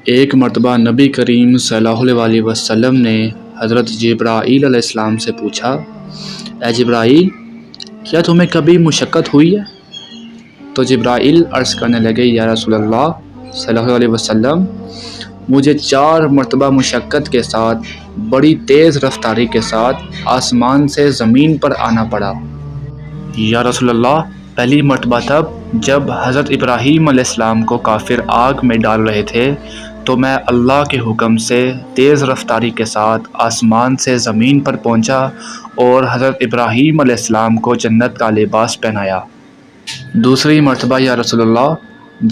ایک مرتبہ نبی کریم صلی اللہ علیہ وسلم نے حضرت جبرائیل علیہ السلام سے پوچھا، اے جبرائیل، کیا تمہیں کبھی مشقت ہوئی ہے؟ تو جبرائیل عرض کرنے لگے، یا رسول اللہ صلی اللہ علیہ وسلم، مجھے 4 مرتبہ مشقت کے ساتھ بڑی تیز رفتاری کے ساتھ آسمان سے زمین پر آنا پڑا۔ یا رسول اللہ، پہلی مرتبہ تب جب حضرت ابراہیم علیہ السلام کو کافر آگ میں ڈال رہے تھے تو میں اللہ کے حکم سے تیز رفتاری کے ساتھ آسمان سے زمین پر پہنچا اور حضرت ابراہیم علیہ السلام کو جنت کا لباس پہنایا۔ دوسری مرتبہ یا رسول اللہ،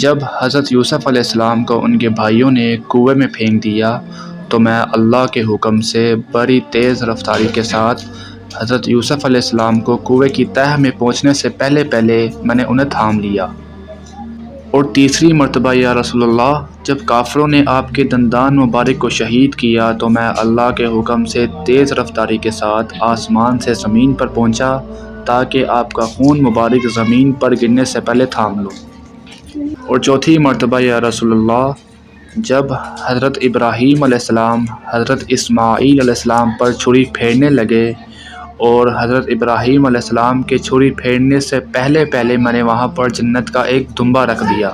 جب حضرت یوسف علیہ السلام کو ان کے بھائیوں نے کنویں میں پھینک دیا تو میں اللہ کے حکم سے بڑی تیز رفتاری کے ساتھ حضرت یوسف علیہ السلام کو کنویں کی تہہ میں پہنچنے سے پہلے میں نے انہیں تھام لیا۔ اور تیسری مرتبہ یا رسول اللہ، جب کافروں نے آپ کے دندان مبارک کو شہید کیا تو میں اللہ کے حکم سے تیز رفتاری کے ساتھ آسمان سے زمین پر پہنچا تاکہ آپ کا خون مبارک زمین پر گرنے سے پہلے تھام لوں۔ اور چوتھی مرتبہ یا رسول اللہ، جب حضرت ابراہیم علیہ السلام حضرت اسماعیل علیہ السلام پر چھری پھیرنے لگے اور حضرت ابراہیم علیہ السلام کے چھری پھیرنے سے پہلے میں نے وہاں پر جنت کا ایک دمبا رکھ دیا۔